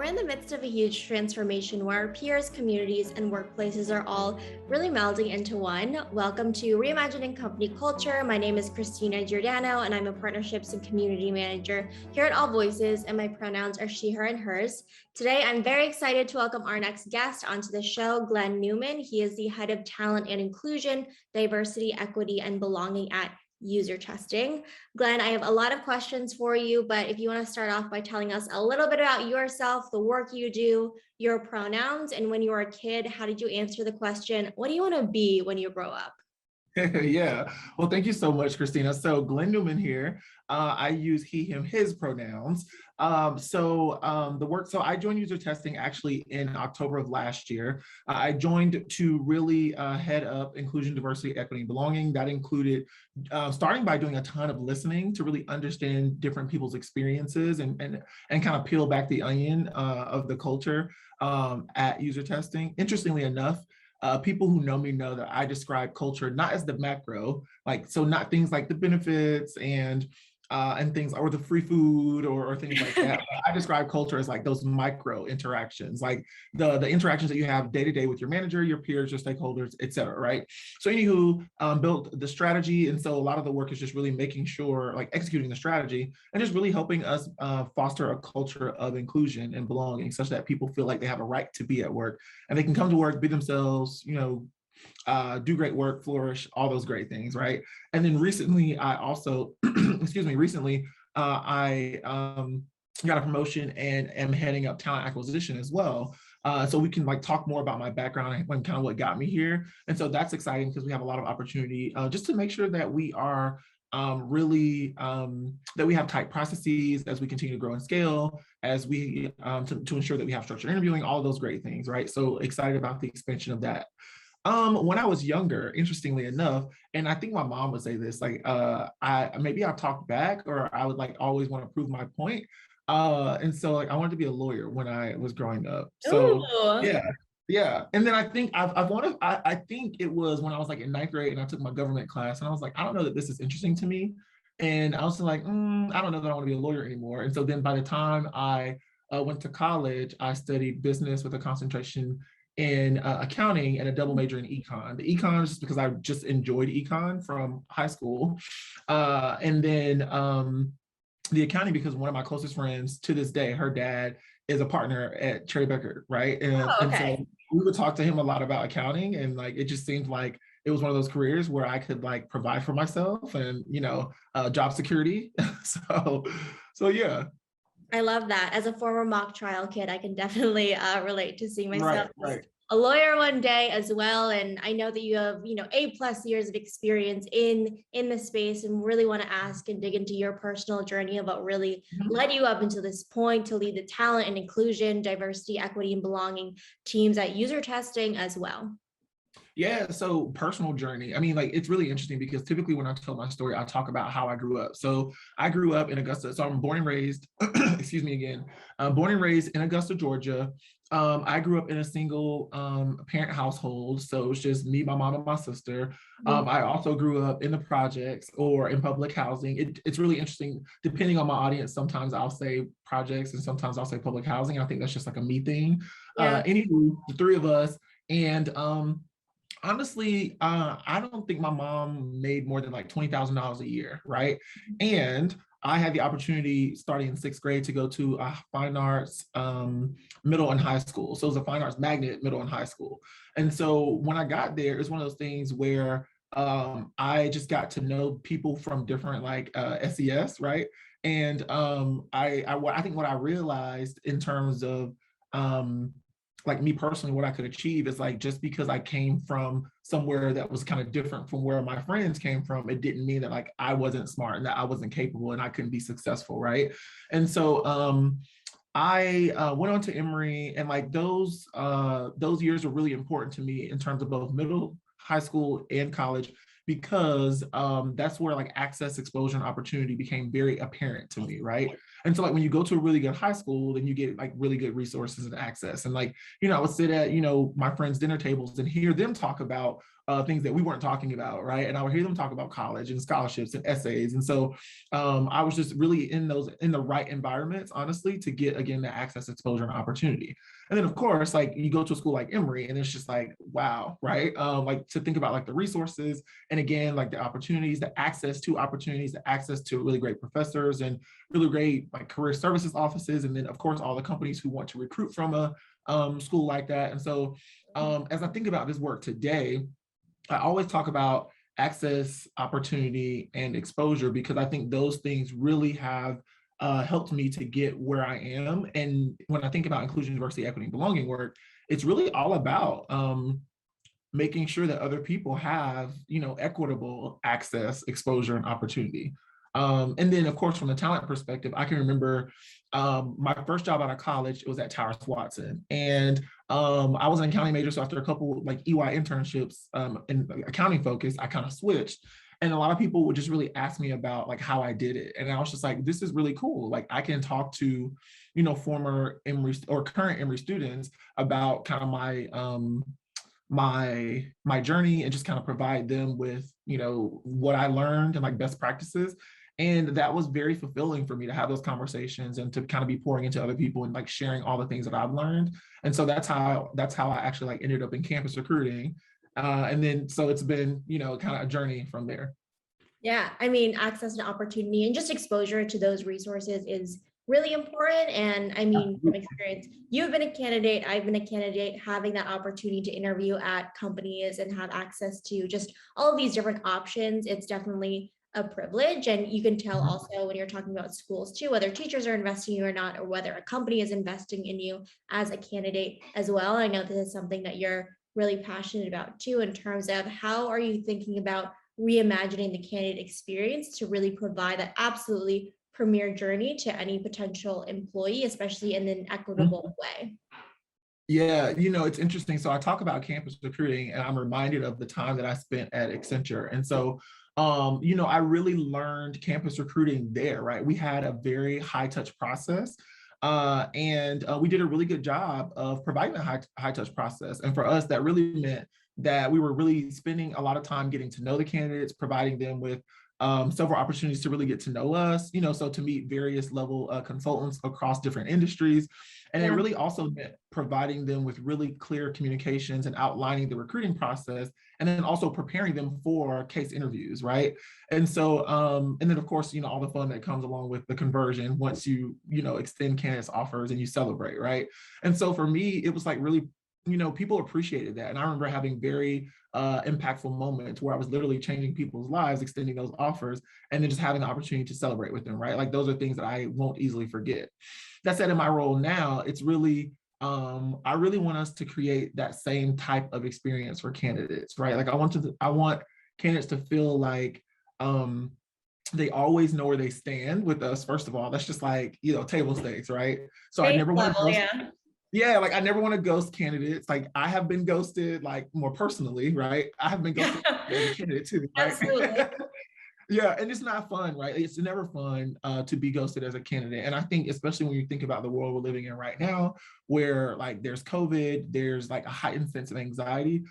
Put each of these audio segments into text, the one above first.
We're in the midst of a huge transformation where our peers, communities, and workplaces are all really melding into one. Welcome to Reimagining Company Culture. My name is Christina Giordano, and I'm a Partnerships and Community Manager here at AllVoices, and my pronouns are she, her, and hers. Today, I'm very excited to welcome our next guest onto the show, Glenn Newman. He is the Head of Talent and Inclusion, Diversity, Equity, and Belonging at UserTesting. Glenn, I have a lot of questions for you, but if you want to start off by telling us a little bit about yourself, the work you do, your pronouns, and when you were a kid, how did you answer the question, what do you want to be when you grow up? Yeah, well, thank you so much, Christina. So Glenn Newman here. I use he, him, his pronouns. So I joined UserTesting actually in October of last year. I joined to really head up inclusion, diversity, equity, and belonging. That included starting by doing a ton of listening to really understand different people's experiences and kind of peel back the onion of the culture at UserTesting. Interestingly enough, people who know me know that I describe culture not as the macro, not things like the benefits and things, or the free food or things like that. I describe culture as like those micro interactions, like the interactions that you have day to day with your manager, your peers, your stakeholders, et cetera, right? So anywho, built the strategy. And so a lot of the work is just really making sure, like executing the strategy and just really helping us foster a culture of inclusion and belonging such that people feel like they have a right to be at work and they can come to work, be themselves, do great work, flourish, all those great things, right? And then recently, I also, I got a promotion and am heading up talent acquisition as well. So we can talk more about my background and kind of what got me here. And so that's exciting because we have a lot of opportunity just to make sure that we are that we have tight processes as we continue to grow and scale, as we to ensure that we have structured interviewing, all those great things, right? So excited about the expansion of that. When I was younger, interestingly enough, and I think my mom would say this, I talked back, or I would always want to prove my point. And so I wanted to be a lawyer when I was growing up. So Ooh. yeah. And then I think I think it was when I was in ninth grade and I took my government class and I was like, I don't know that this is interesting to me. And I was like, I don't know that I want to be a lawyer anymore. And so then by the time I went to college, I studied business with a concentration in accounting and a double major in econ. The econ is just because I just enjoyed econ from high school. And then the accounting because one of my closest friends to this day, her dad is a partner at Cherry Becker, right? And so we would talk to him a lot about accounting, and it just seemed like it was one of those careers where I could provide for myself and job security. so yeah. I love that. As a former mock trial kid, I can definitely relate to seeing myself right. a lawyer one day as well. And I know that you have, 8+ years of experience in the space, and really want to ask and dig into your personal journey about really led you up until this point to lead the talent and inclusion, diversity, equity, and belonging teams at UserTesting as well. Yeah, so personal journey. I mean, it's really interesting because typically when I tell my story, I talk about how I grew up. So I grew up in Augusta. So I'm born and raised, excuse me again, born and raised in Augusta, Georgia. I grew up in a single parent household. So it's just me, my mom, and my sister. I also grew up in the projects or in public housing. It's really interesting. Depending on my audience, sometimes I'll say projects and sometimes I'll say public housing. I think that's just a me thing. Yeah. Anywho, the three of us. And honestly, I don't think my mom made more than $20,000 a year, right? And I had the opportunity starting in 6th grade to go to a fine arts middle and high school. So it was a fine arts magnet middle and high school. And so when I got there, it's one of those things where I just got to know people from different SES, right? And I think what I realized in terms of me personally, what I could achieve is just because I came from somewhere that was kind of different from where my friends came from, it didn't mean that I wasn't smart and that I wasn't capable and I couldn't be successful, right? And so I went on to Emory, and those years were really important to me in terms of both middle, high school, and college, because that's where access, exposure, and opportunity became very apparent to me, right? And so when you go to a really good high school, then you get really good resources and access. And I would sit at, my friends' dinner tables and hear them talk about, things that we weren't talking about, right? And I would hear them talk about college and scholarships and essays. And so I was just really in the right environments, honestly, to get, again, the access, exposure, and opportunity. And then, of course, like you go to a school like Emory, and it's just like, wow, right? Like to think about like the resources, and again, like the opportunities, the access to opportunities, the access to really great professors and really great like career services offices, and then of course all the companies who want to recruit from a school like that. And so as I think about this work today, I always talk about access, opportunity, and exposure, because I think those things really have helped me to get where I am. And when I think about inclusion, diversity, equity, and belonging work, it's really all about making sure that other people have, equitable access, exposure, and opportunity. And then, of course, from the talent perspective, I can remember my first job out of college, it was at Towers Watson. And I was an accounting major, so after a couple like EY internships in accounting focus, I kind of switched. And a lot of people would just really ask me about like how I did it. And I was just like, this is really cool. Like I can talk to, former Emory or current Emory students about kind of my journey, and just kind of provide them with what I learned and like best practices. And that was very fulfilling for me to have those conversations and to kind of be pouring into other people and like sharing all the things that I've learned. And so that's how I actually like ended up in campus recruiting. And then so it's been kind of a journey from there. Yeah, I mean, access and opportunity and just exposure to those resources is really important. And I mean, from experience, you've been a candidate, I've been a candidate, having that opportunity to interview at companies and have access to just all of these different options, it's definitely a privilege. And you can tell also when you're talking about schools too, whether teachers are investing in you or not, or whether a company is investing in you as a candidate as well. I know this is something that you're really passionate about too, in terms of how are you thinking about reimagining the candidate experience to really provide that absolutely premier journey to any potential employee, especially in an equitable way. Yeah, it's interesting. So I talk about campus recruiting, and I'm reminded of the time that I spent at Accenture. And so, I really learned campus recruiting there, right? We had a very high touch process. And we did a really good job of providing a high touch process. And for us, that really meant that we were really spending a lot of time getting to know the candidates, providing them with several opportunities to really get to know us, so to meet various level consultants across different industries. And it really also meant providing them with really clear communications and outlining the recruiting process, and then also preparing them for case interviews, right? And so, and then of course, all the fun that comes along with the conversion once you extend candidates offers and you celebrate, right? And so for me, it was like really, people appreciated that. And I remember having very impactful moments where I was literally changing people's lives, extending those offers, and then just having the opportunity to celebrate with them, right? Like those are things that I won't easily forget. That said, in my role now, it's really, I really want us to create that same type of experience for candidates, right? Like I want candidates to feel like they always know where they stand with us. First of all, that's just like, table stakes, right? So I never want to yeah, like I never want to ghost candidates. Like I have been ghosted, like more personally, right? I have been ghosted as a candidate too, right? Absolutely. Yeah, and it's not fun, right? It's never fun to be ghosted as a candidate. And I think, especially when you think about the world we're living in right now, where like there's COVID, there's like a heightened sense of anxiety.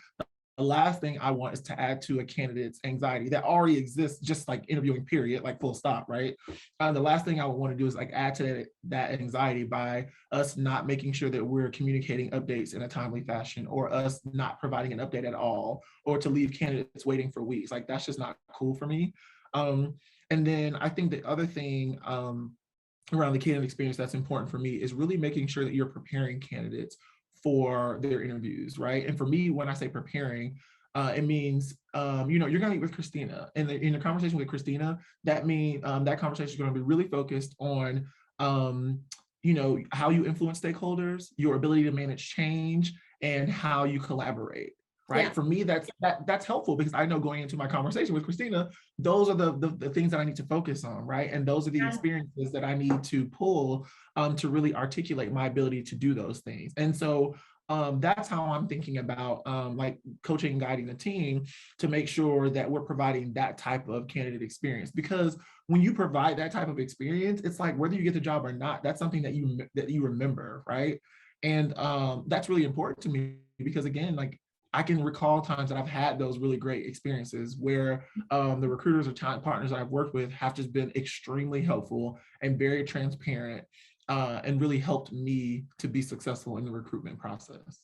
The last thing I want is to add to a candidate's anxiety that already exists, just like interviewing period, like full stop, right? The last thing I would want to do is like add to that anxiety by us not making sure that we're communicating updates in a timely fashion, or us not providing an update at all, or to leave candidates waiting for weeks. Like that's just not cool for me. And then I think the other thing around the candidate experience that's important for me is really making sure that you're preparing candidates for their interviews, right? And for me, when I say preparing, it means you're going to meet with Christina, and in the conversation with Christina, that means that conversation is going to be really focused on how you influence stakeholders, your ability to manage change, and how you collaborate. Right. Yeah. For me, that's helpful, because I know going into my conversation with Christina, those are the things that I need to focus on, right? And those are the experiences that I need to pull to really articulate my ability to do those things. And so that's how I'm thinking about like coaching and guiding the team to make sure that we're providing that type of candidate experience. Because when you provide that type of experience, it's like whether you get the job or not, that's something that you remember, right? And that's really important to me, because again, like I can recall times that I've had those really great experiences where the recruiters or talent partners that I've worked with have just been extremely helpful and very transparent, and really helped me to be successful in the recruitment process.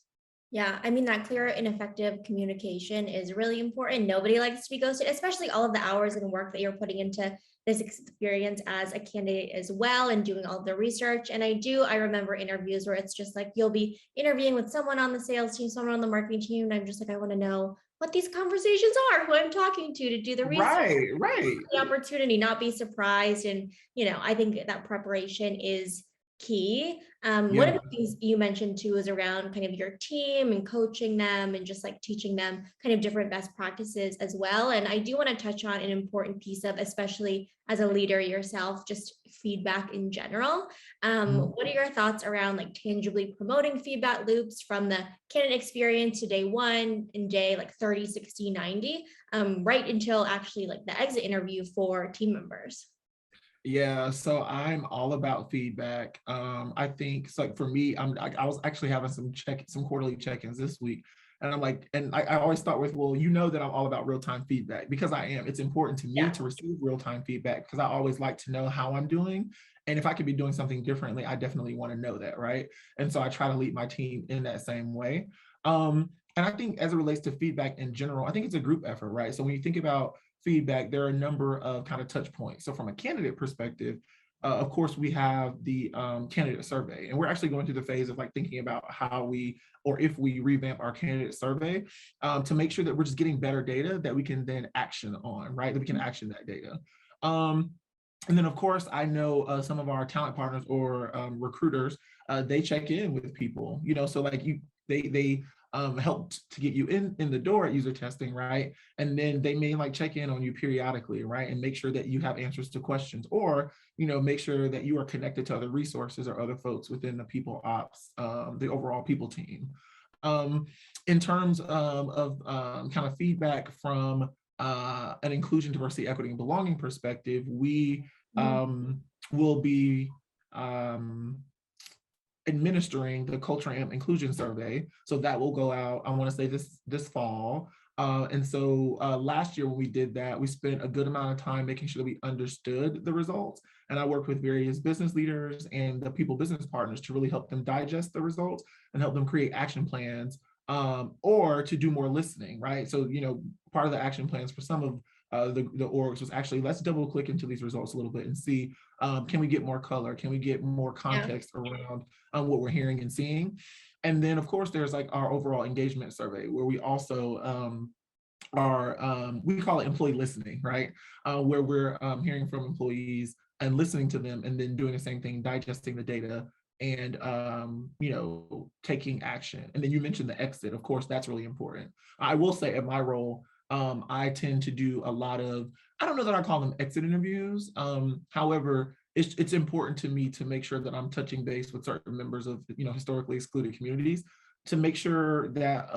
Yeah, I mean, that clear and effective communication is really important. Nobody likes to be ghosted, especially all of the hours and work that you're putting into this experience as a candidate as well and doing all of the research. And I remember interviews where it's just like you'll be interviewing with someone on the sales team, someone on the marketing team, and I'm just like, I want to know what these conversations are, who I'm talking to do the research, Right, right. the opportunity, not be surprised. And, I think that preparation is key. One of Yeah. the things you mentioned too is around kind of your team and coaching them and just like teaching them kind of different best practices as well. And I do want to touch on an important piece of, especially as a leader yourself, just feedback in general. Mhm. What are your thoughts around like tangibly promoting feedback loops from the candidate experience to day one and day like 30, 60, 90, right until actually like the exit interview for team members? Yeah, so I'm all about feedback. I think so, like for me, I was actually having some quarterly check-ins this week, and I'm like, and I always start with, well, that I'm all about real-time feedback because I am. It's important to me Yeah. to receive real-time feedback because I always like to know how I'm doing, and if I could be doing something differently, I definitely want to know that, right? And so I try to lead my team in that same way. And I think as it relates to feedback in general, I think it's a group effort, right? So when you think about feedback, there are a number of kind of touch points. So from a candidate perspective, of course, we have the candidate survey, and we're actually going through the phase of like thinking about how we, or if we revamp our candidate survey to make sure that we're just getting better data that we can then action on, right? That we can action that data. And then, of course, I know some of our talent partners or recruiters, they check in with people, so like they helped to get you in the door at UserTesting, right? And then they may like check in on you periodically, right? And make sure that you have answers to questions, or make sure that you are connected to other resources or other folks within the people ops, the overall people team. In terms kind of feedback from an inclusion, diversity, equity, and belonging perspective, we Mhm. will be administering the culture and inclusion survey. So that will go out, I want to say this fall. And so last year when we did that, we spent a good amount of time making sure that we understood the results. And I worked with various business leaders and the people business partners to really help them digest the results and help them create action plans, or to do more listening, right? So, part of the action plans for some of the orgs was actually, let's double click into these results a little bit and see, can we get more color? Can we get more Yeah. context around what we're hearing and seeing? And then, of course, there's like our overall engagement survey where we also we call it employee listening, right? Where we're hearing from employees and listening to them, and then doing the same thing, digesting the data and taking action. And then you mentioned the exit. Of course, that's really important. I will say at my role, I tend to do a lot of, I don't know that I call them exit interviews. However, it's important to me to make sure that I'm touching base with certain members of historically excluded communities to make sure that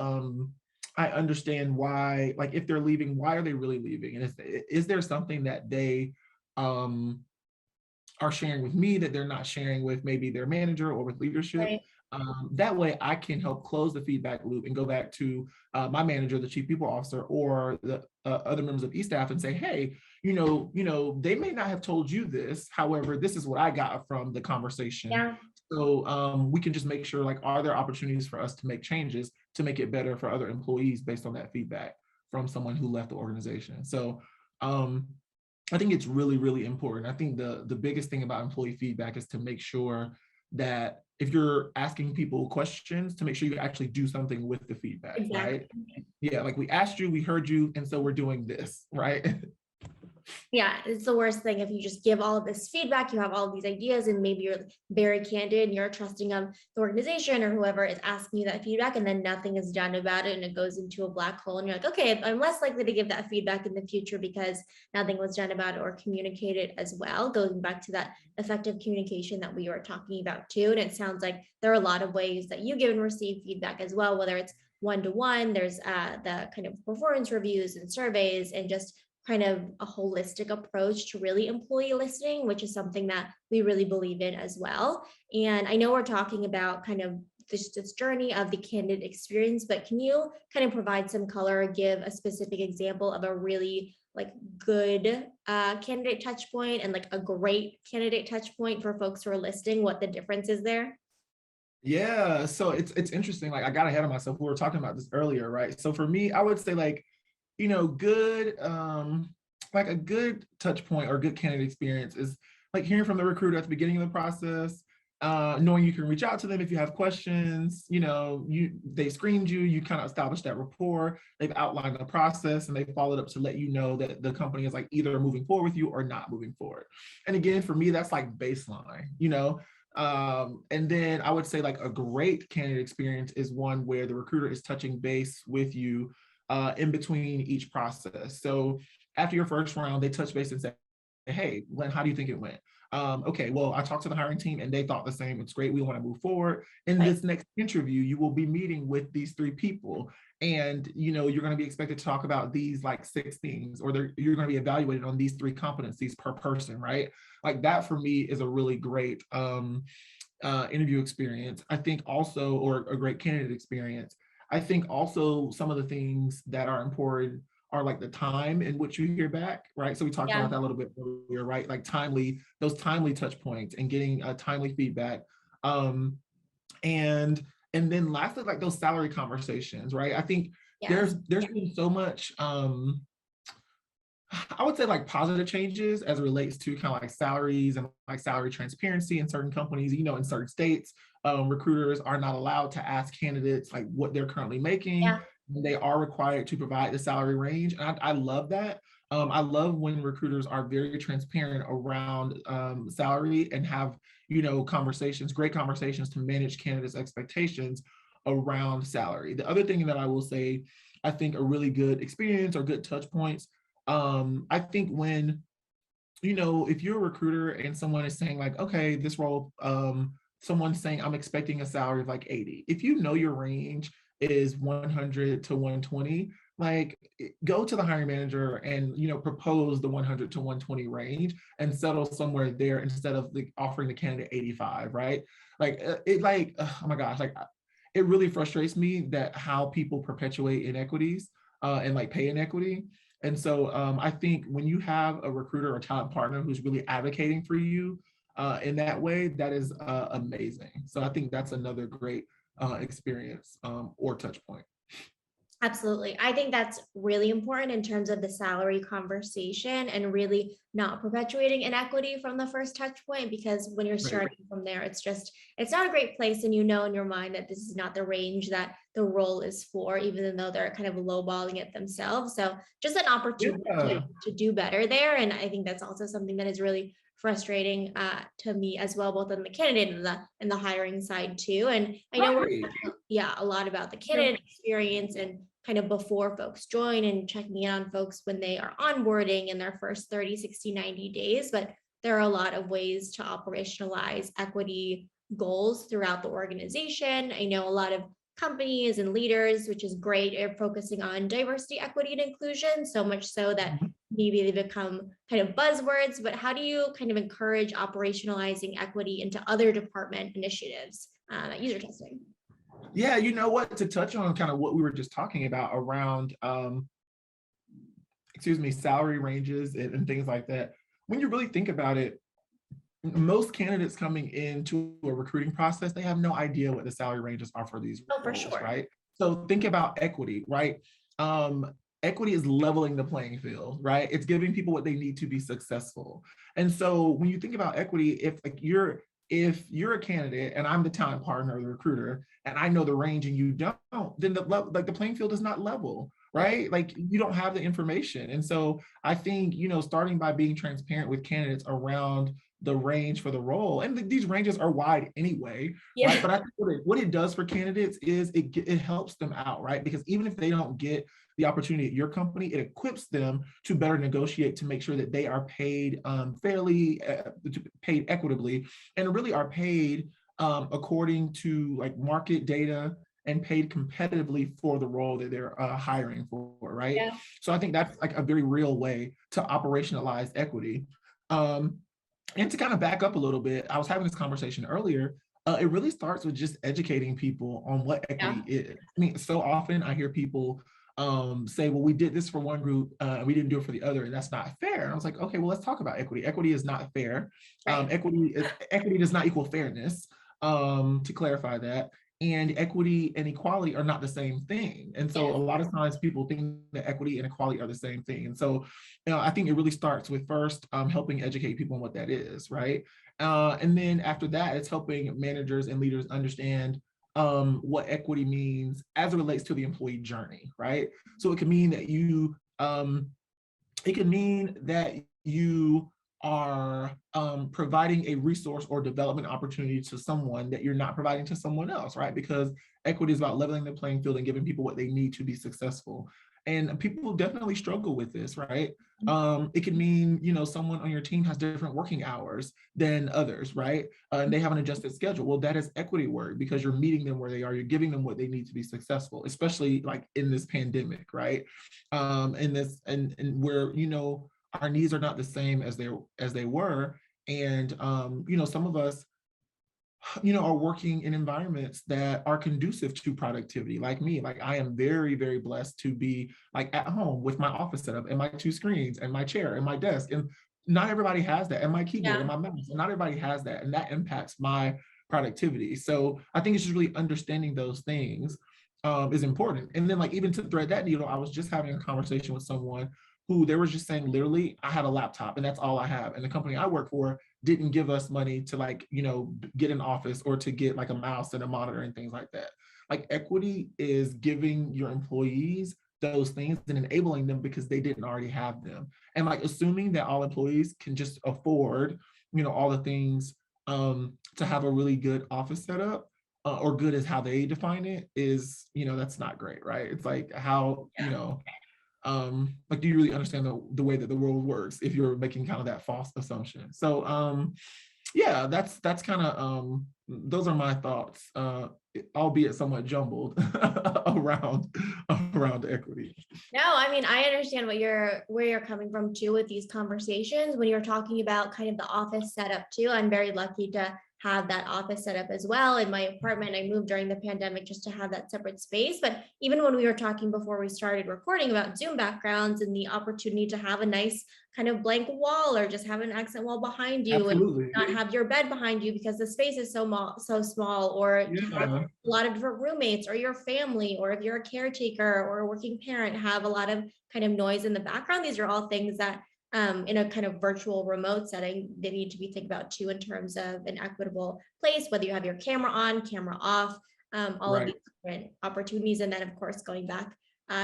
I understand why, like if they're leaving, why are they really leaving? And is there something that they um, are sharing with me that they're not sharing with maybe their manager or with leadership? Right. That way I can help close the feedback loop and go back to my manager, the chief people officer, or the other members of E-staff and say, hey, they may not have told you this. However, this is what I got from the conversation. Yeah. So we can just make sure, like, are there opportunities for us to make changes to make it better for other employees based on that feedback from someone who left the organization? So I think it's really, really important. I think the biggest thing about employee feedback is to make sure that if you're asking people questions, to make sure you actually do something with the feedback, right? Exactly. Yeah, like we asked you, we heard you, and so we're doing this, right? Yeah, it's the worst thing if you just give all of this feedback, you have all of these ideas, and maybe you're very candid and you're trusting of the organization or whoever is asking you that feedback, and then nothing is done about it and it goes into a black hole. And you're like, okay, I'm less likely to give that feedback in the future because nothing was done about it or communicated as well. Going back to that effective communication that we were talking about too. And it sounds like there are a lot of ways that you give and receive feedback as well, whether it's one-to-one, there's the kind of performance reviews and surveys, and just kind of a holistic approach to really employee listening, which is something that we really believe in as well. And I know we're talking about kind of this journey of the candidate experience, but can you kind of provide some color or give a specific example of a really like good candidate touch point and like a great candidate touch point for folks who are listening, what the difference is there? Yeah, so it's interesting. Like I got ahead of myself. We were talking about this earlier, right? So for me, I would say like, good, like a good touch point or good candidate experience is like hearing from the recruiter at the beginning of the process, knowing you can reach out to them if you have questions. They screened you, you kind of established that rapport, they've outlined the process, and they followed up to let you know that the company is like either moving forward with you or not moving forward. And again, for me, that's like baseline. And then I would say like a great candidate experience is one where the recruiter is touching base with you in between each process. So after your first round, they touch base and say, hey, Glenn, how do you think it went? Okay, well, I talked to the hiring team and they thought the same. It's great. We want to move forward. In Right. this next interview, you will be meeting with these 3 people. And you're going to be expected to talk about these like 6 things, or you're going to be evaluated on these 3 competencies per person, right? Like that for me is a really great interview experience. I think also, or a great candidate experience. I think also some of the things that are important are like the time in which you hear back, right? So we talked Yeah. about that a little bit earlier, right? Like those timely touch points and getting timely feedback. Um, and and then lastly, like those salary conversations, right? I think Yeah. there's been so much I would say like positive changes as it relates to kind of like salaries and like salary transparency in certain companies. In certain states, recruiters are not allowed to ask candidates like what they're currently making. Yeah. They are required to provide the salary range. And I love that. I love when recruiters are very transparent around salary and have, great conversations to manage candidates' expectations around salary. The other thing that I will say, I think a really good experience or good touch points, I think when, if you're a recruiter and someone is saying like, okay, this role, someone's saying I'm expecting a salary of like 80. If you know your range is 100 to 120, like go to the hiring manager and propose the 100 to 120 range and settle somewhere there instead of like offering the candidate 85, right? Like oh my gosh, like it really frustrates me that how people perpetuate inequities and like pay inequity. And so I think when you have a recruiter or talent partner who's really advocating for you in that way, that is amazing. So I think that's another great experience or touch point. Absolutely. I think that's really important in terms of the salary conversation and really not perpetuating inequity from the first touch point, because when you're Right. starting from there, it's not a great place. And you know in your mind that this is not the range that the role is for, even though they're kind of lowballing it themselves. So just an opportunity Yeah. to do better there. And I think that's also something that is really frustrating to me as well, both on the candidate and the hiring side too. And I know we're Right. yeah, a lot about the Yeah. candidate experience and kind of before folks join and checking in on folks when they are onboarding in their first 30, 60, 90 days. But there are a lot of ways to operationalize equity goals throughout the organization. I know a lot of companies and leaders, which is great, are focusing on diversity, equity, and inclusion, so much so that maybe they become kind of buzzwords. But how do you kind of encourage operationalizing equity into other department initiatives at UserTesting? Yeah, you know what, to touch on kind of what we were just talking about around salary ranges and things like that. When you really think about it, most candidates coming into a recruiting process, they have no idea what the salary ranges are for these Oh, for roles, sure. right? So think about equity, right? Equity is leveling the playing field, right? It's giving people what they need to be successful. And so when you think about equity, if you're a candidate and I'm the talent partner or the recruiter and I know the range and you don't, then the playing field is not level, Right. right? Like you don't have the information. And so I think, starting by being transparent with candidates around the range for the role, and these ranges are wide anyway, right? Yeah. But I think what it does for candidates is it helps them out, right? Because even if they don't get the opportunity at your company, it equips them to better negotiate to make sure that they are paid fairly, paid equitably, and really are paid according to like market data and paid competitively for the role that they're hiring for, right? Yeah. So I think that's like a very real way to operationalize equity. And to kind of back up a little bit, I was having this conversation earlier. It really starts with just educating people on what Yeah. equity is. I mean, so often I hear people say, well, we did this for one group and we didn't do it for the other, and that's not fair. And I was like, okay, well, let's talk about equity. Equity is not fair. Right. Equity does not equal fairness, to clarify that. And equity and equality are not the same thing. And so a Yes. lot of times people think that equity and equality are the same thing. And so, I think it really starts with first helping educate people on what that is, right? And then after that, it's helping managers and leaders understand what equity means as it relates to the employee journey, right? So it can mean that you are providing a resource or development opportunity to someone that you're not providing to someone else, right? Because equity is about leveling the playing field and giving people what they need to be successful. And people definitely struggle with this, right? It can mean, someone on your team has different working hours than others, right? And they have an adjusted schedule. Well, that is equity work because you're meeting them where they are. You're giving them what they need to be successful, especially like in this pandemic, right? And where, our needs are not the same as they were. And some of us are working in environments that are conducive to productivity. Like me, like I am very, very blessed to be like at home with my office setup and my two screens and my chair and my desk. And not everybody has that, and my keyboard and Yeah. my mouse. And not everybody has that, and that impacts my productivity. So I think it's just really understanding those things is important. And then like even to thread that needle, I was just having a conversation with someone who they were just saying, literally, I had a laptop and that's all I have. And the company I work for didn't give us money to like, get an office or to get like a mouse and a monitor and things like that. Like equity is giving your employees those things and enabling them because they didn't already have them. And like assuming that all employees can just afford, all the things to have a really good office setup, or good is how they define it, is, that's not great, right? It's like how, Yeah. like, do you really understand the way that the world works if you're making kind of that false assumption? So yeah, that's kind of those are my thoughts, albeit somewhat jumbled around equity. No, I mean, I understand where you're coming from too with these conversations when you're talking about kind of the office setup too. I'm very lucky to have that office set up as well in my apartment. I moved during the pandemic just to have that separate space. But even when we were talking before we started recording about Zoom backgrounds and the opportunity to have a nice kind of blank wall or just have an accent wall behind you and Absolutely. not have your bed behind you because the space is so small, or to have Yeah. a lot of different roommates or your family, or if you're a caretaker or a working parent, have a lot of kind of noise in the background. These are all things that in a kind of virtual remote setting, they need to be think about too in terms of an equitable place, whether you have your camera on, camera off, all of Right. these different opportunities. And then of course, going back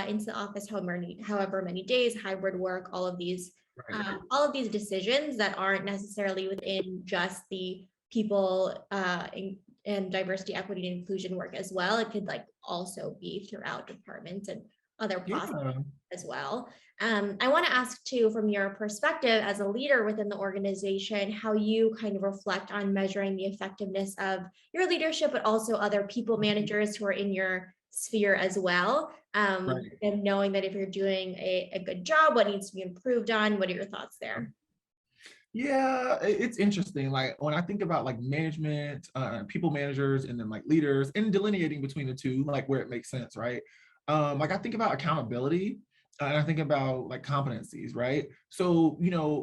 into the office however many days, hybrid work, Right. all of these decisions that aren't necessarily within just the people and diversity, equity, and inclusion work as well. It could like also be throughout departments and other processes Yeah. as well. I want to ask too, from your perspective as a leader within the organization, how you kind of reflect on measuring the effectiveness of your leadership, but also other people managers who are in your sphere as well. Right. And knowing that if you're doing a good job, what needs to be improved on, what are your thoughts there? Yeah, it's interesting. Like when I think about like management, people managers, and then like leaders, and delineating between the two, like where it makes sense, right? Like I think about accountability, and I think about like competencies, right? So,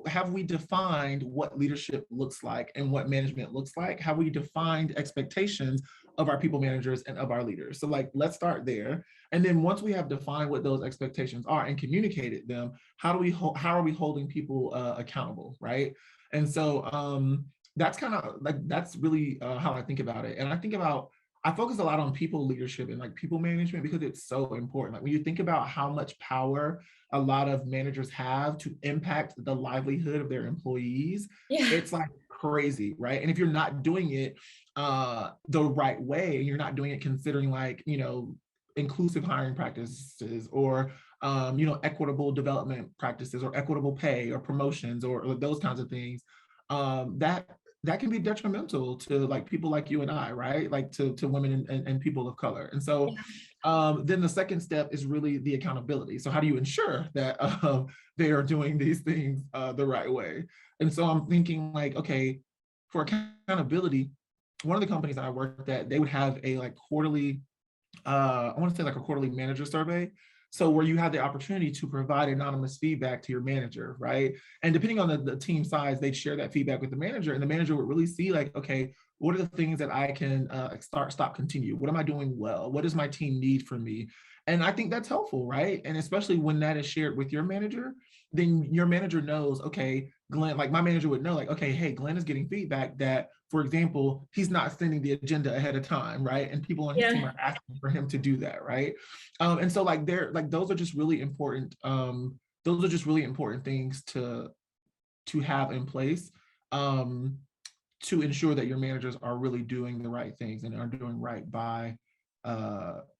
have we defined what leadership looks like and what management looks like? Have we defined expectations of our people managers and of our leaders? So, like, let's start there. And then once we have defined what those expectations are and communicated them, how are we holding people accountable, right? And so that's kind of like that's really how I think about it. And I focus a lot on people leadership and like people management because it's so important. Like when you think about how much power a lot of managers have to impact the livelihood of their employees, Yeah. it's like crazy, right? And if you're not doing it the right way, you're not doing it considering like, inclusive hiring practices or equitable development practices or equitable pay or promotions or those kinds of things, that can be detrimental to like people like you and I, right? Like to women and people of color. And so then the second step is really the accountability. So how do you ensure that they are doing these things the right way? And so I'm thinking like, okay, for accountability, one of the companies that I worked at, they would have a like quarterly, I want to say like a quarterly manager survey. So where you have the opportunity to provide anonymous feedback to your manager, right? And depending on the team size, they'd share that feedback with the manager, and the manager would really see like, okay, what are the things that I can stop, continue? What am I doing well? What does my team need from me? And I think that's helpful, right? And especially when that is shared with your manager, then your manager knows, okay, Glenn, like my manager would know, like, okay, hey, Glenn is getting feedback that, for example, he's not sending the agenda ahead of time, right? And people on his team Yeah. are asking for him to do that, right? And so like they're like those are just really important. Those are just really important things to have in place, um, to ensure that your managers are really doing the right things and are doing right by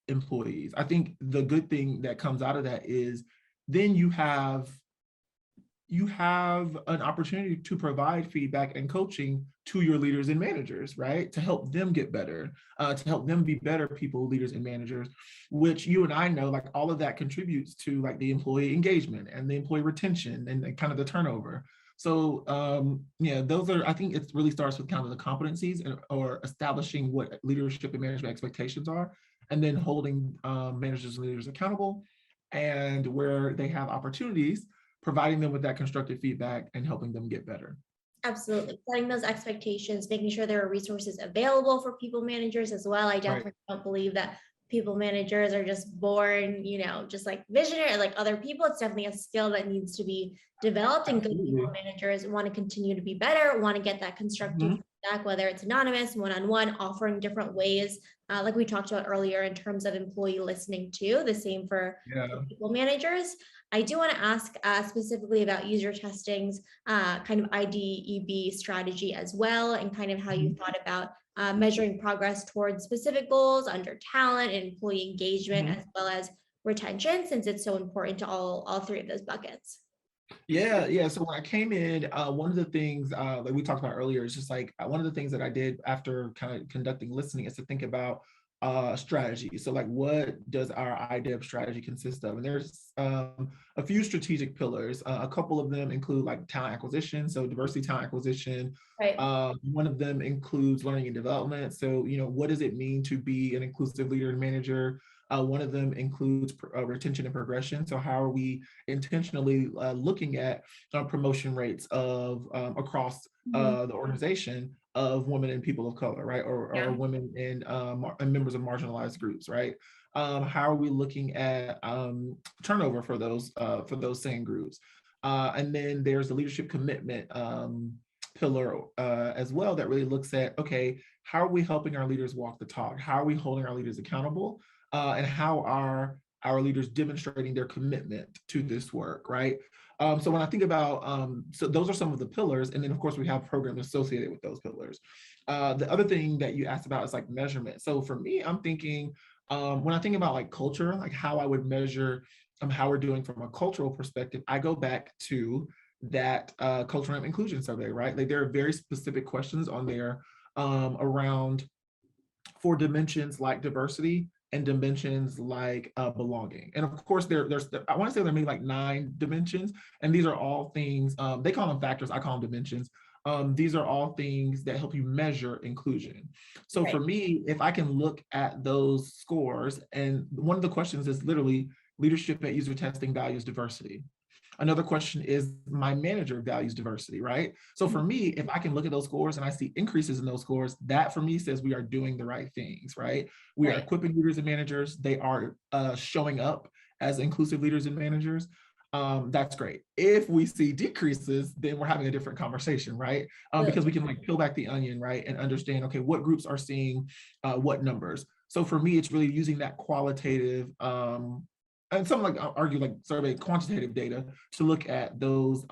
employees. I think the good thing that comes out of that is then you have an opportunity to provide feedback and coaching to your leaders and managers, right? To help them get better, to help them be better people, leaders and managers, which you and I know, like all of that contributes to like the employee engagement and the employee retention and kind of the turnover. So yeah, those are, I think it really starts with kind of the competencies or establishing what leadership and management expectations are, and then holding managers and leaders accountable, and where they have opportunities, providing them with that constructive feedback and helping them get better. Absolutely. Setting those expectations, making sure there are resources available for people managers as well. I Right. definitely don't believe that people managers are just born, just like visionary, like other people. It's definitely a skill that needs to be developed, and good people Absolutely. managers want to continue to be better, want to get that constructive Mhm. feedback, whether it's anonymous, one-on-one, offering different ways, like we talked about earlier in terms of employee listening too. The same for Yeah. people managers. I do want to ask specifically about UserTesting's kind of IDEB strategy as well, and kind of how you Mhm. thought about measuring progress towards specific goals under talent and employee engagement, Mhm. as well as retention, since it's so important to all three of those buckets. Yeah, yeah. So when I came in, one of the things that we talked about earlier is just like one of the things that I did after kind of conducting listening is to think about strategy. So like, what does our IDEB strategy consist of? And there's a few strategic pillars. A couple of them include like talent acquisition, so diversity talent acquisition. Right. One of them includes learning and development. So, what does it mean to be an inclusive leader and manager? One of them includes retention and progression. So how are we intentionally looking at promotion rates of across Mhm. the organization of women and people of color, right? Or Yeah. women and members of marginalized groups, right? How are we looking at turnover for those same groups? And then there's the leadership commitment pillar as well that really looks at, okay, how are we helping our leaders walk the talk? How are we holding our leaders accountable? And how are our leaders demonstrating their commitment to this work, right? So when I think about, so those are some of the pillars, and then of course we have programs associated with those pillars. The other thing that you asked about is like measurement. So for me, I'm thinking, when I think about like culture, like how I would measure how we're doing from a cultural perspective, I go back to that cultural and inclusion survey, right? Like there are very specific questions on there around for dimensions like diversity and dimensions like belonging. And of course, there's I want to say there may be like 9 dimensions, and these are all things, they call them factors, I call them dimensions. These are all things that help you measure inclusion. So Right. for me, if I can look at those scores, and one of the questions is literally leadership at UserTesting values diversity. Another question is my manager values diversity, right? So for me, if I can look at those scores and I see increases in those scores, that for me says we are doing the right things, right? We are Right. equipping leaders and managers. They are showing up as inclusive leaders and managers. That's great. If we see decreases, then we're having a different conversation, right? Because we can like peel back the onion, right? And understand, okay, what groups are seeing what numbers. So for me, it's really using that qualitative and some like argue like survey quantitative data to look at those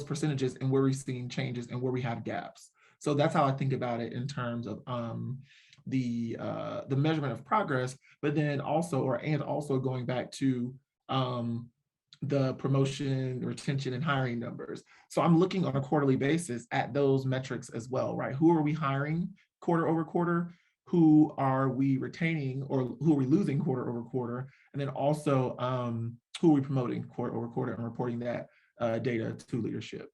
percentages and where we're seeing changes and where we have gaps. So that's how I think about it in terms of the measurement of progress, but then also going back to the promotion, retention, and hiring numbers. So I'm looking on a quarterly basis at those metrics as well, right? Who are we hiring quarter over quarter? Who are we retaining or who are we losing quarter over quarter? And then also who are we promoting quarter over quarter and reporting that data to leadership.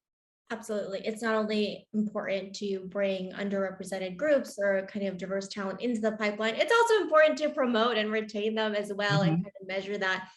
Absolutely. It's not only important to bring underrepresented groups or kind of diverse talent into the pipeline, it's also important to promote and retain them as well and Mhm. kind of measure that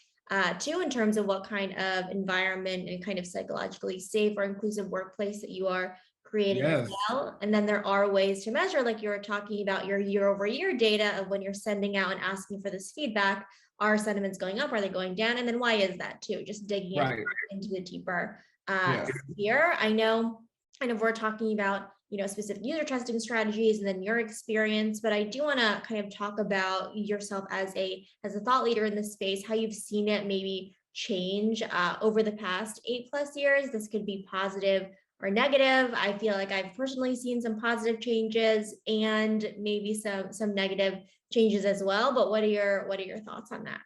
too in terms of what kind of environment and kind of psychologically safe or inclusive workplace that you are creating as Yes, well. And then there are ways to measure, like you were talking about your year over year data of when you're sending out and asking for this feedback. Are sentiments going up? Are they going down? And then why is that too? Just digging right. into the deeper Yes. sphere. I know kind of we're talking about, specific user testing strategies and then your experience, but I do want to kind of talk about yourself as a thought leader in this space, how you've seen it maybe change over the past 8+ years. This could be positive or negative. I feel like I've personally seen some positive changes and maybe some negative changes as well. But what are your thoughts on that?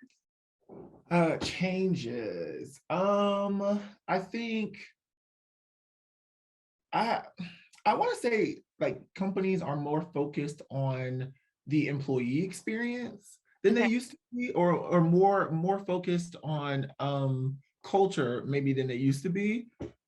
Changes. I think I I want to say like companies are more focused on the employee experience than they Okay. used to be, or more focused on culture maybe than they used to be.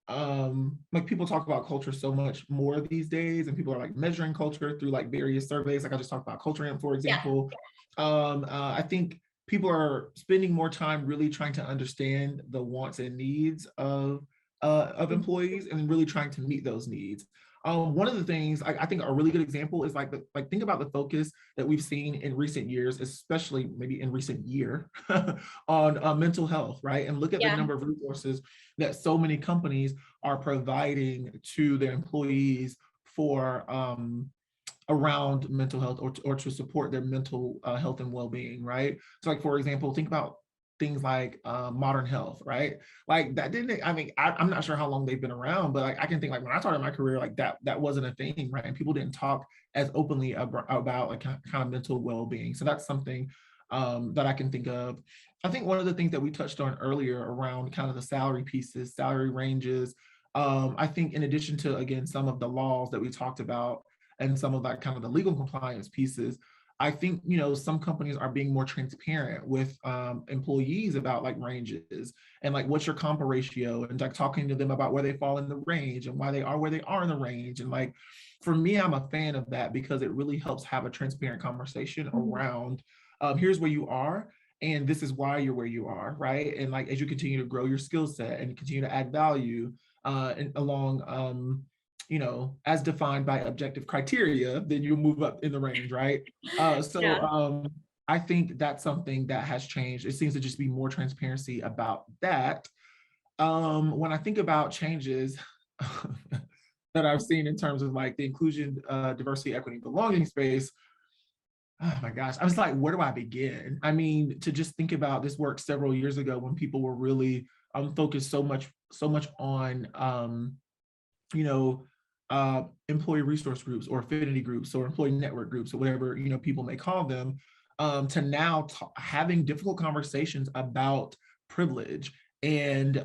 Like people talk about culture so much more these days, and people are like measuring culture through like various surveys. Like I just talked about Culture Amp, for Yeah. example. I think people are spending more time really trying to understand the wants and needs of employees and really trying to meet those needs. One of the things I think a really good example is like think about the focus that we've seen in recent years, especially maybe in recent year, on mental health, right? And look at the Yeah. number of resources that so many companies are providing to their employees for around mental health, or to support their mental health and well-being, right? So like, for example, think about things like Modern Health, right? Like that didn't, I mean, I'm not sure how long they've been around, but like I can think like when I started my career, like that wasn't a thing, right? And people didn't talk as openly about like kind of mental well-being. So that's something that I can think of. I think one of the things that we touched on earlier around kind of the salary pieces, salary ranges, I think in addition to, again, some of the laws that we talked about and some of that kind of the legal compliance pieces, I think, some companies are being more transparent with employees about like ranges and like what's your comp ratio, and like talking to them about where they fall in the range and why they are where they are in the range. And like, for me, I'm a fan of that because it really helps have a transparent conversation Mhm. around here's where you are and this is why you're where you are, right? And like as you continue to grow your skill set and continue to add value and along as defined by objective criteria, then you'll move up in the range, right? So Yeah. I think that's something that has changed. It seems to just be more transparency about that. When I think about changes that I've seen in terms of like the inclusion, diversity, equity, belonging space, oh my gosh, I was like, where do I begin? I mean, to just think about this work several years ago when people were really focused so much on you know, employee resource groups or affinity groups or employee network groups or whatever, people may call them, to now having difficult conversations about privilege and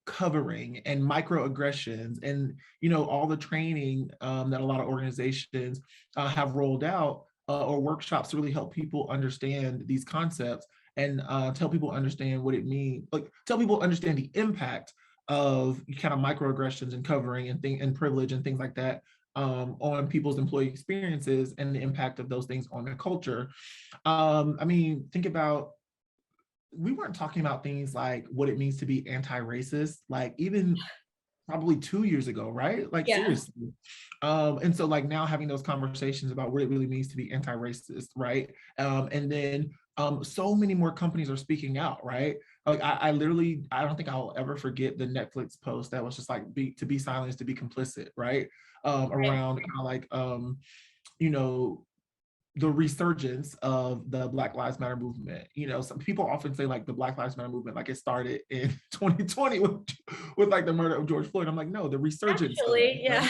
covering and microaggressions and, all the training that a lot of organizations have rolled out or workshops to really help people understand these concepts and tell people understand what it means, like tell people understand the impact of kind of microaggressions and covering and privilege and things like that on people's employee experiences and the impact of those things on their culture. I mean, think about, we weren't talking about things like what it means to be anti-racist, like even probably 2 years ago, right? Like Yeah. seriously. And so like now having those conversations about what it really means to be anti-racist, right? And then so many more companies are speaking out, right? Like I literally, I don't think I'll ever forget the Netflix post that was just like to be silenced, to be complicit, right? Right. Around kind of like you know, the resurgence of the Black Lives Matter movement. Some people often say like the Black Lives Matter movement, like it started in 2020 with like the murder of George Floyd. I'm like, no, the resurgence of it, Actually, right? yeah.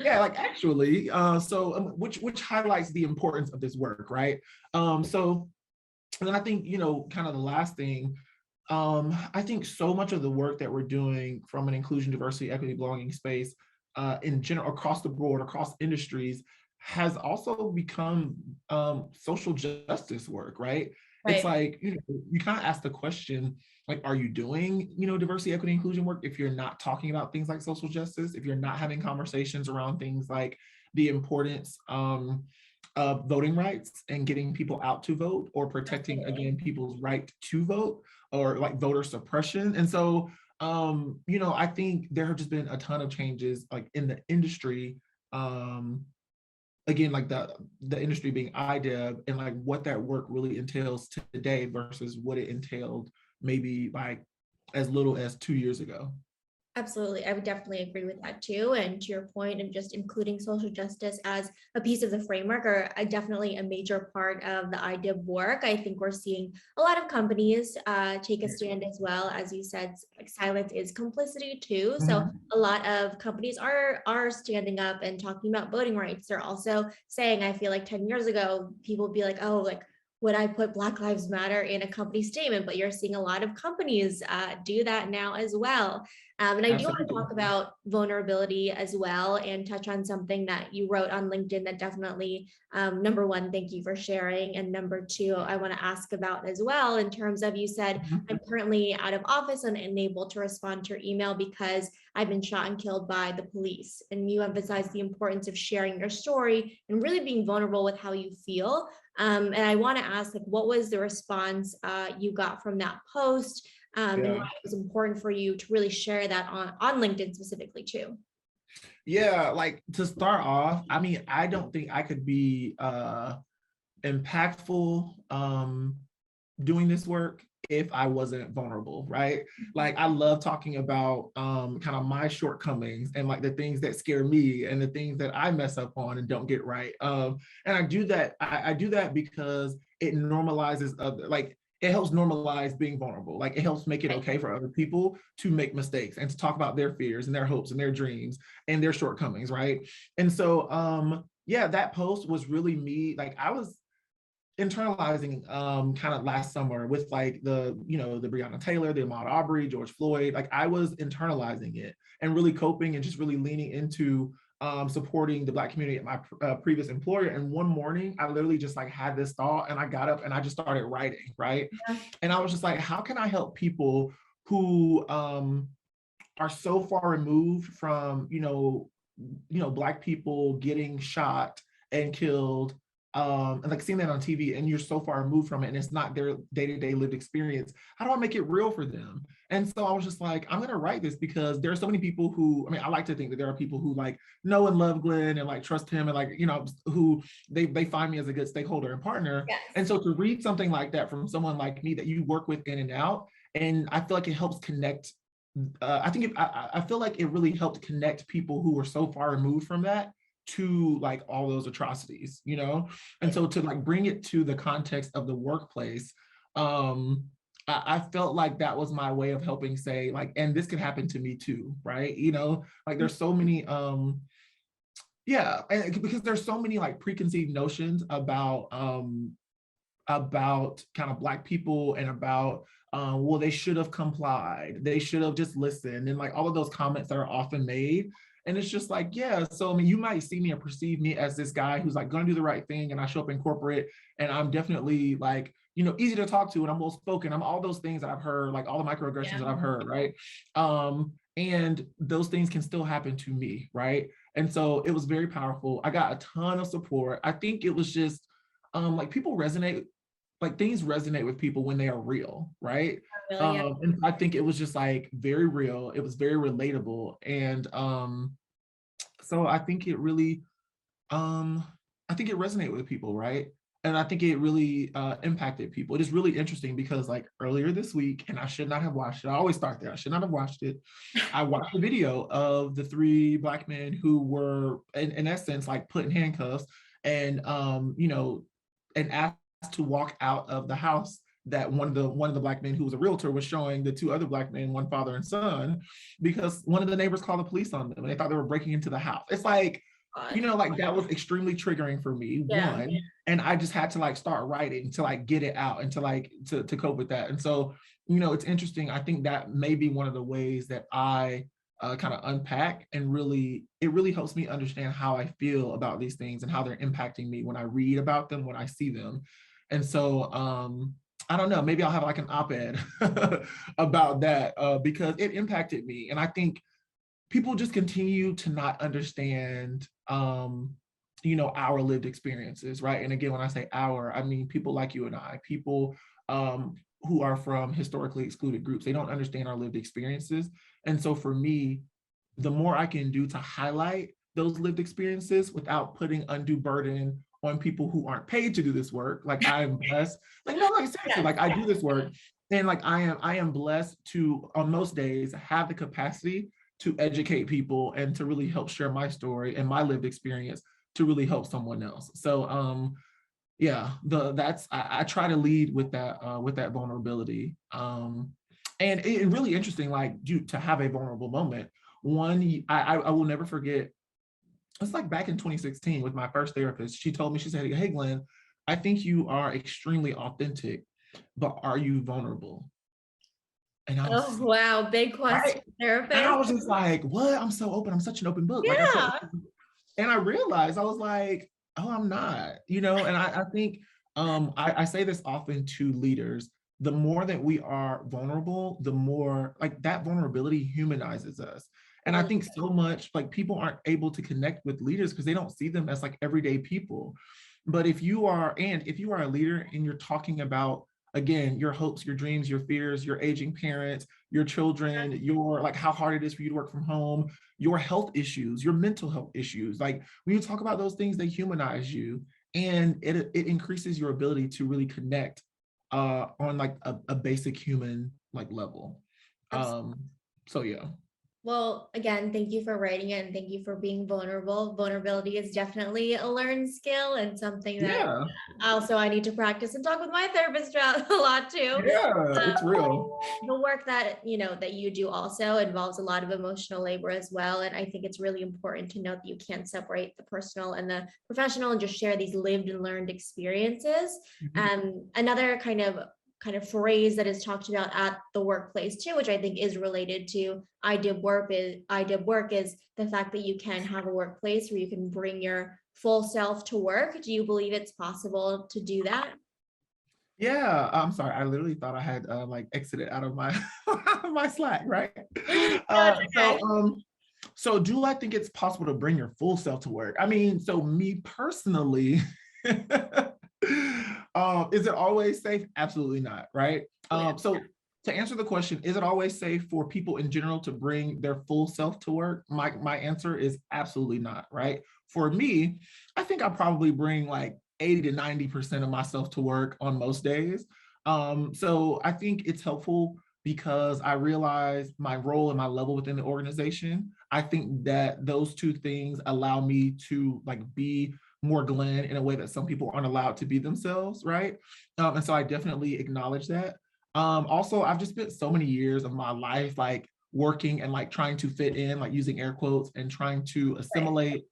Yeah, like actually, so which highlights the importance of this work, right? So, and then I think, kind of the last thing, I think so much of the work that we're doing from an inclusion, diversity, equity, belonging space in general, across the board, across industries, has also become social justice work, right? It's Right. like, you kind of ask the question, like, are you doing, diversity, equity, inclusion work if you're not talking about things like social justice, if you're not having conversations around things like the importance of voting rights and getting people out to vote, or protecting, Absolutely. again, people's right to vote, or like voter suppression. And so, I think there have just been a ton of changes like in the industry. Again, like the industry being IDEB, and like what that work really entails today versus what it entailed maybe like as little as 2 years ago. Absolutely. I would definitely agree with that too. And to your point, and just including social justice as a piece of the framework, are definitely a major part of the IDIB work. I think we're seeing a lot of companies take a stand as well. As you said, like silence is complicity too. So Mhm. a lot of companies are standing up and talking about voting rights. They're also saying, I feel like 10 years ago, people would be like, oh, like, would I put Black Lives Matter in a company statement? But you're seeing a lot of companies do that now as well. And I do want to Absolutely. talk about vulnerability as well and touch on something that you wrote on LinkedIn that definitely, number one, thank you for sharing. And number two, I want to ask about as well in terms of, you said, Mhm. I'm currently out of office and unable to respond to your email because I've been shot and killed by the police. And you emphasize the importance of sharing your story and really being vulnerable with how you feel. And I want to ask, like, what was the response you got from that post? And why Yeah. it was important for you to really share that on LinkedIn specifically too. Yeah, like to start off, I mean, I don't think I could be impactful doing this work if I wasn't vulnerable, right? Like I love talking about kind of my shortcomings and like the things that scare me and the things that I mess up on and don't get right. And I do that, I do that because it normalizes other, like it helps normalize being vulnerable. Like it helps make it Right. okay for other people to make mistakes and to talk about their fears and their hopes and their dreams and their shortcomings, right? And so yeah, that post was really me. Like I was internalizing kind of last summer with like the Breonna Taylor, the Ahmaud Arbery, George Floyd. Like I was internalizing it and really coping and just really leaning into supporting the Black community at my previous employer. And one morning I literally just like had this thought and I got up and I just started writing, right? Yeah. And I was just like, how can I help people who are so far removed from Black people getting shot and killed, and like seeing that on TV, and you're so far removed from it and it's not their day-to-day lived experience. How do I make it real for them? And so I was just like, I'm gonna write this because there are so many people who, I mean, I like to think that there are people who like know and love Glenn and like trust him and like, who they find me as a good stakeholder and partner. And Yes. so to read something like that from someone like me that you work with in and out, and I feel like it helps connect. I feel like it really helped connect people who were so far removed from that to like all those atrocities, And so to like bring it to the context of the workplace, I felt like that was my way of helping say like, and this could happen to me too, right? Like there's so many, yeah, and because there's so many like preconceived notions about kind of Black people and about well, they should have complied, they should have just listened, and like all of those comments that are often made. And it's just like, yeah, so I mean, you might see me or perceive me as this guy who's like gonna do the right thing, and I show up in corporate and I'm definitely like, easy to talk to, and I'm well spoken, I'm all those things that I've heard, like all the microaggressions that Yeah. I've heard, right? And those things can still happen to me, right? And so it was very powerful. I got a ton of support. I think it was just like people resonate, like things resonate with people when they are real, right? Really. Yeah. And I think it was just like very real. It was very relatable, and so I think it really, I think it resonated with people, right? And I think it really impacted people. It is really interesting because like earlier this week, and I should not have watched it. I always start there. I should not have watched it. I watched a video of the three Black men who were in essence like put in handcuffs and and asked to walk out of the house that one of the Black men who was a realtor was showing the two other Black men, one father and son, because one of the neighbors called the police on them and they thought they were breaking into the house. It's like, God. like that was extremely triggering for me, Yeah. one, and I just had to like start writing to like get it out and to like to cope with that. And so, it's interesting. I think that may be one of the ways that I kind of unpack, and it really helps me understand how I feel about these things and how they're impacting me when I read about them, when I see them. And so I don't know, maybe I'll have like an op-ed about that because it impacted me. And I think people just continue to not understand, our lived experiences, right? And again, when I say our, I mean people like you and I, people who are from historically excluded groups. They don't understand our lived experiences. And so for me, the more I can do to highlight those lived experiences without putting undue burden on people who aren't paid to do this work, like I am blessed, like no, like seriously, Yes. like I do this work, and like I am blessed to on most days have the capacity to educate people and to really help share my story and my lived experience to really help someone else. So yeah, I try to lead with that vulnerability. And it really interesting, like to have a vulnerable moment. One, I will never forget. It's like back in 2016 with my first therapist. She told me, she said, "Hey, Glenn, I think you are extremely authentic, but are you vulnerable?" And I Oh, was wow. Big right. question, And I therapist. was just like, what? I'm so open. I'm such an open book. Like I felt, Yeah. and I realized I was like, oh, I'm not, and I think I say this often to leaders. The more that we are vulnerable, the more like that vulnerability humanizes us. And I One. think so much like people aren't able to connect with leaders because they don't see them as like everyday people. But if you are a leader and you're talking about again your hopes, your dreams, your fears, your aging parents, your children, your like how hard it is for you to work from home, your health issues, your mental health issues. Like when you talk about those things, they humanize you, and it increases your ability to really connect on like a basic human like level. Um, so yeah. Well, again, thank you for writing it and thank you for being vulnerable. Vulnerability is definitely a learned skill and something that Yeah. also I need to practice and talk with my therapist about a lot too. Yeah, it's real. The work that that you do also involves a lot of emotional labor as well, and I think it's really important to note that you can't separate the personal and the professional and just share these lived and learned experiences. Mhm. Another kind of phrase that is talked about at the workplace too, which I think is related to I did work is the fact that you can have a workplace where you can bring your full self to work. Do you believe it's possible to do that? Yeah, I'm sorry. I literally thought I had like exited out of my my Slack, right? No, it's So okay. so do I think it's possible to bring your full self to work? I mean, so me personally, is it always safe? Absolutely not, right? Yeah. So to answer the question, is it always safe for people in general to bring their full self to work? My answer is absolutely not, right? For me, I think I probably bring like 80 to 90% of myself to work on most days. So I think it's helpful because I realize my role and my level within the organization. I think that those two things allow me to like be more Glenn in a way that some people aren't allowed to be themselves, right? And so I definitely acknowledge that. Also, I've just spent so many years of my life like working and like trying to fit in, like using air quotes and trying to Right. assimilate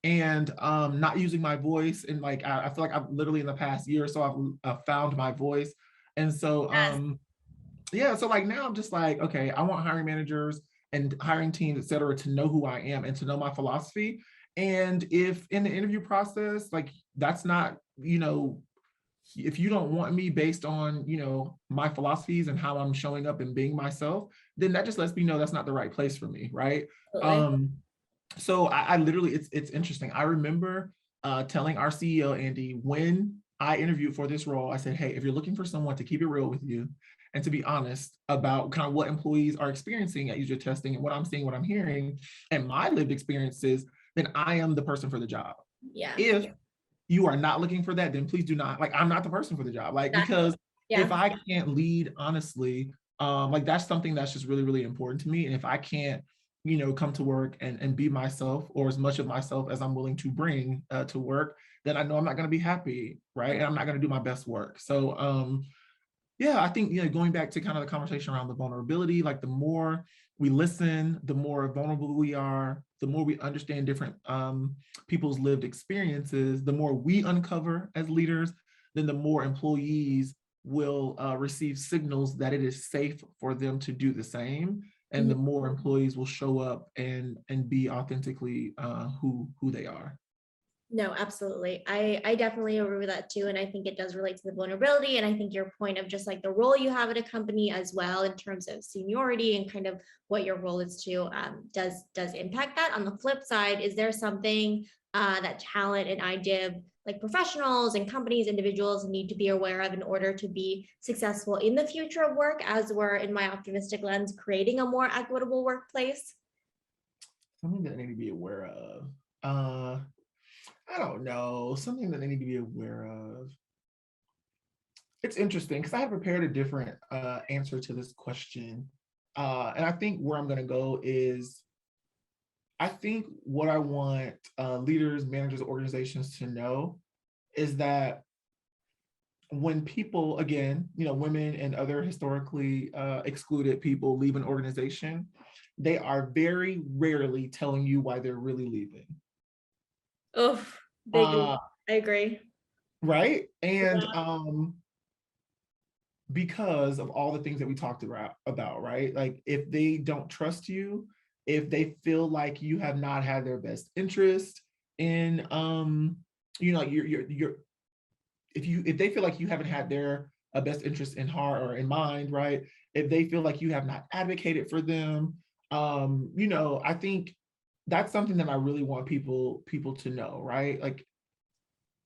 and not using my voice. And like I feel like I've literally in the past year or so I've found my voice. And so Yes. yeah, so like now I'm just like, okay, I want hiring managers and hiring teams, et cetera, to know who I am and to know my philosophy. And if in the interview process, like that's not, if you don't want me based on, my philosophies and how I'm showing up and being myself, then that just lets me know that's not the right place for me, right? Absolutely. Um, so I literally, it's interesting. I remember telling our CEO, Andy, when I interviewed for this role, I said, hey, if you're looking for someone to keep it real with you and to be honest about kind of what employees are experiencing at UserTesting and what I'm seeing, what I'm hearing, and my lived experiences, then I am the person for the job. Yeah. If you are not looking for that, then please do not, like, I'm not the person for the job. Like, Exactly. because if Yeah. I can't lead honestly, like that's something that's just really, really important to me. And if I can't, come to work and be myself or as much of myself as I'm willing to bring to work, then I know I'm not going to be happy, right? And I'm not going to do my best work. So yeah, I think, going back to kind of the conversation around the vulnerability, like the more we listen, the more vulnerable we are, the more we understand different people's lived experiences, the more we uncover as leaders, then the more employees will receive signals that it is safe for them to do the same. And Mhm. the more employees will show up and be authentically who they are. No, absolutely. I definitely agree with that too. And I think it does relate to the vulnerability. And I think your point of just like the role you have at a company as well in terms of seniority and kind of what your role is to does impact that. On the flip side, is there something that talent and IDIB like professionals and companies, individuals need to be aware of in order to be successful in the future of work, as we're in my optimistic lens, creating a more equitable workplace? Something that I need to be aware of. I don't know. Something that I need to be aware of. It's interesting because I have prepared a different answer to this question. And I think where I'm going to go is I think what I want leaders, managers, organizations to know is that when people, again, women and other historically excluded people leave an organization, they are very rarely telling you why they're really leaving. Oh, big. Uh, I agree. right? And Yeah. because of all the things that we talked about, right? Like if they don't trust you, if they feel like you have not had their best interest in you're if they feel like you haven't had their best interest in heart or in mind, right? If they feel like you have not advocated for them, I think that's something that I really want people to know, right? Like,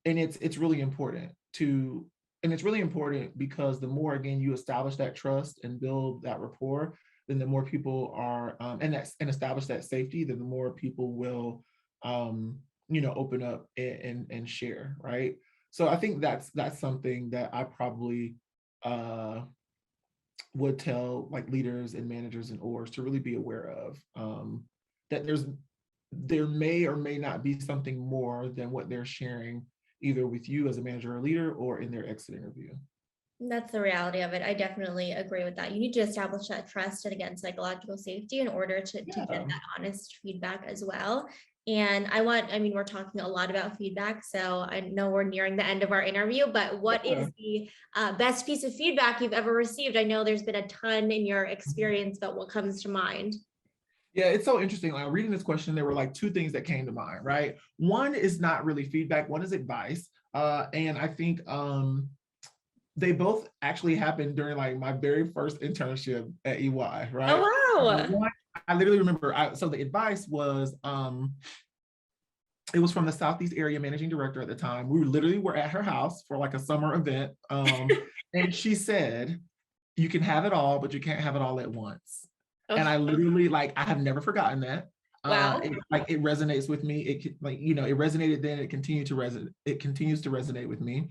and it's really important to, and it's really important because the more, again, you establish that trust and build that rapport, then the more people are and establish that safety, then the more people will open up and share, right? So I think that's something that I probably uh would tell like leaders and managers and orgs to really be aware of, that there may or may not be something more than what they're sharing either with you as a manager or leader or in their exit interview. That's the reality of it. I definitely agree with that. You need to establish that trust and again, psychological safety in order to get Yeah. that honest feedback as well. And I mean, we're talking a lot about feedback, so I know we're nearing the end of our interview, but what Yeah. is the best piece of feedback you've ever received? I know there's been a ton in your experience, but what comes to mind? Yeah, it's so interesting. Like reading this question, there were like two things that came to mind, right? One is not really feedback, one is advice. And I think they both actually happened during like my very first internship at EY, right? Oh, wow. One, I literally remember, so the advice was, it was from the Southeast area managing director at the time. We literally were at her house for like a summer event. And she said, you can have it all, but you can't have it all at once. And Oh, I literally, like, I have never forgotten that. wow. It resonates with me. It like, it resonated then, it continued to resonate. It continues to resonate with me.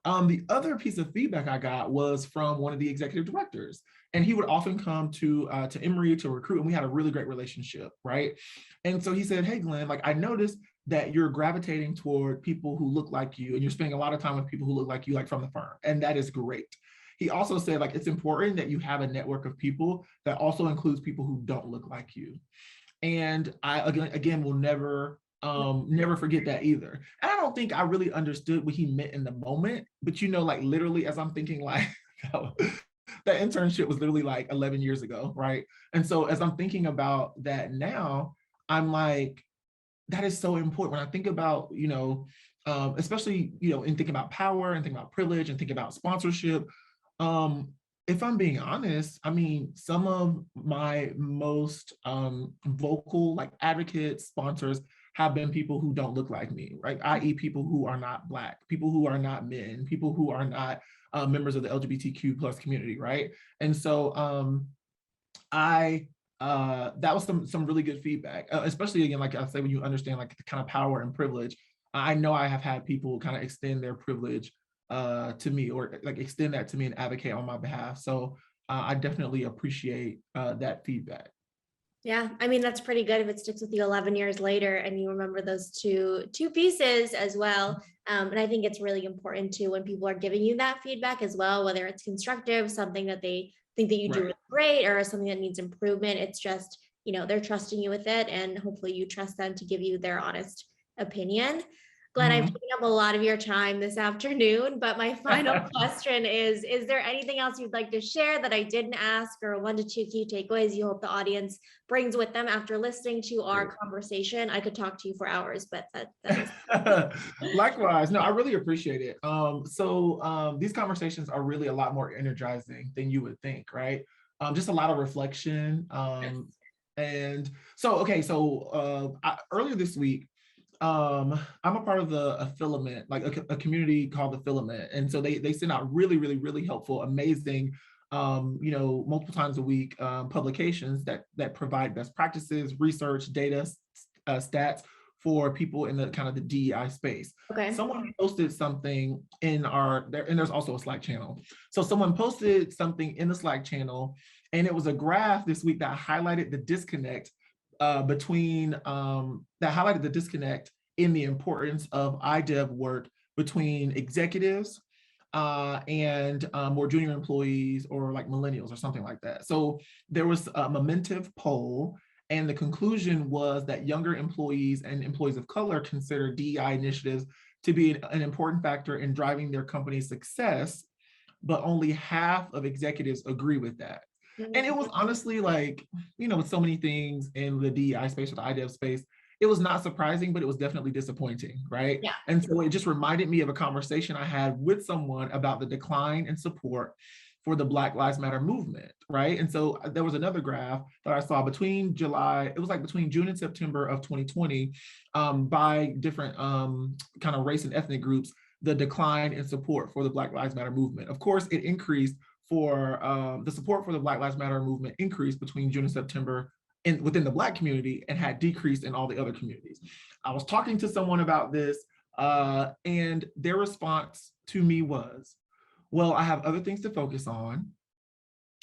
The other piece of feedback I got was from one of the executive directors, and he would often come to Emory to recruit, and we had a really great relationship, right? And so he said, "Hey, Glenn, like I noticed that you're gravitating toward people who look like you, and you're spending a lot of time with people who look like you, like from the firm, and that is great." He also said, like, it's important that you have a network of people that also includes people who don't look like you. And I again will never forget that either. And I don't think I really understood what he meant in the moment, but like literally as I'm thinking like that internship was literally like 11 years ago, right? And so as I'm thinking about that now, I'm like, that is so important. When I think about, especially, in thinking about power and thinking about privilege and thinking about sponsorship, um, if I'm being honest, I mean, some of my most vocal, like advocates, sponsors have been people who don't look like me, right? I.e. people who are not Black, people who are not men, people who are not members of the LGBTQ plus community, right? And so I that was some really good feedback, especially again, like I say, when you understand like the kind of power and privilege. I know I have had people kind of extend their privilege to me, or like extend that to me and advocate on my behalf. So I definitely appreciate that feedback. Yeah, I mean that's pretty good if it sticks with you 11 years later and you remember those two pieces as well. And I think it's really important too when people are giving you that feedback as well, whether it's constructive, something that they think that you do Right. really great, or something that needs improvement. It's just, they're trusting you with it, and hopefully you trust them to give you their honest opinion. Glenn, I've taken up a lot of your time this afternoon, but my final question is there anything else you'd like to share that I didn't ask, or 1 to 2 key takeaways you hope the audience brings with them after listening to our conversation? I could talk to you for hours, but that is. Likewise. No, I really appreciate it. These conversations are really a lot more energizing than you would think, right? Just a lot of reflection. And so, okay, earlier this week, I'm a part of a filament, like a community called the Filament. And so they send out really, really, really helpful, amazing, multiple times a week publications that provide best practices, research, data, stats for people in the kind of the DEI space. Okay. Someone posted something in and there's also a Slack channel. So someone posted something in the Slack channel, and it was a graph this week that highlighted the disconnect in the importance of IDEV work between executives and more junior employees, or like millennials or something like that. So there was a Momentive poll, and the conclusion was that younger employees and employees of color consider DEI initiatives to be an important factor in driving their company's success, but only half of executives agree with that. And it was honestly like, with so many things in the DEI space or the IDEV space, it was not surprising, but it was definitely disappointing, right? Yeah. And so it just reminded me of a conversation I had with someone about the decline in support for the Black Lives Matter movement, right? And so there was another graph that I saw between June and September of 2020, by different kind of race and ethnic groups, the decline in support for the Black Lives Matter movement. Of course, it increased the support for the Black Lives Matter movement increased between June and September within the Black community, and had decreased in all the other communities. I was talking to someone about this, and their response to me was, well, I have other things to focus on.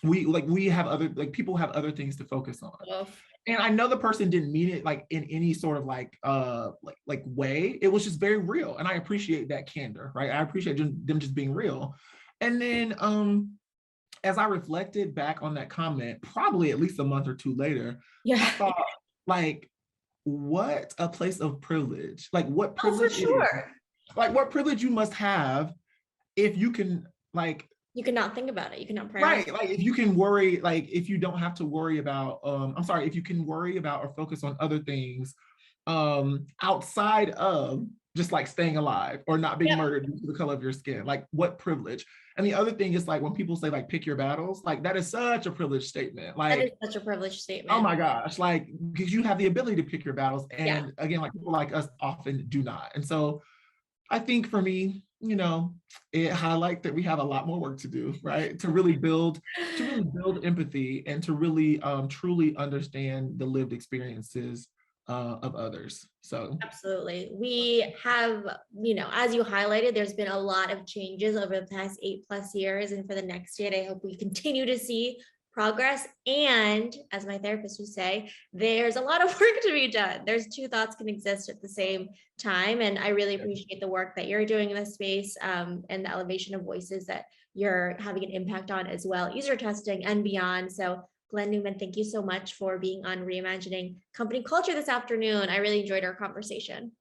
People have other things to focus on. Oh. And I know the person didn't mean it like in any sort of way. It was just very real. And I appreciate that candor, right? I appreciate them just being real. And then as I reflected back on that comment, probably at least a month or two later, I thought, like, what a place of privilege. Like, what privilege what privilege you must have if you can, like, you cannot think about it. You cannot prioritize. Right. Like, if you can worry, like, if you don't have to worry about, if you can worry about or focus on other things outside of just like staying alive or not being murdered due to the color of your skin, like, what privilege. And the other thing is, like, when people say, like, pick your battles, like, that is such a privileged statement. Like, that is such a privileged statement. Oh my gosh, like, because you have the ability to pick your battles. And again, like, people like us often do not. And so I think for me, it highlights that we have a lot more work to do, right? To really build empathy, and to really truly understand the lived experiences of others. So absolutely. We have, as you highlighted, there's been a lot of changes over the past 8+ years. And for the next year, I hope we continue to see progress. And as my therapist would say, there's a lot of work to be done. There's two thoughts can exist at the same time. And I really appreciate the work that you're doing in this space, and the elevation of voices that you're having an impact on as well, UserTesting and beyond. So Glenn Newman, thank you so much for being on Reimagining Company Culture this afternoon. I really enjoyed our conversation.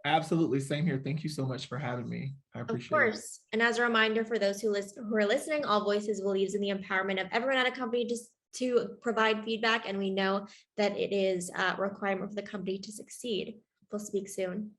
Absolutely. Same here. Thank you so much for having me. I appreciate it. Of course. And as a reminder for those who are listening, AllVoices believes in the empowerment of everyone at a company to provide feedback. And we know that it is a requirement for the company to succeed. We'll speak soon.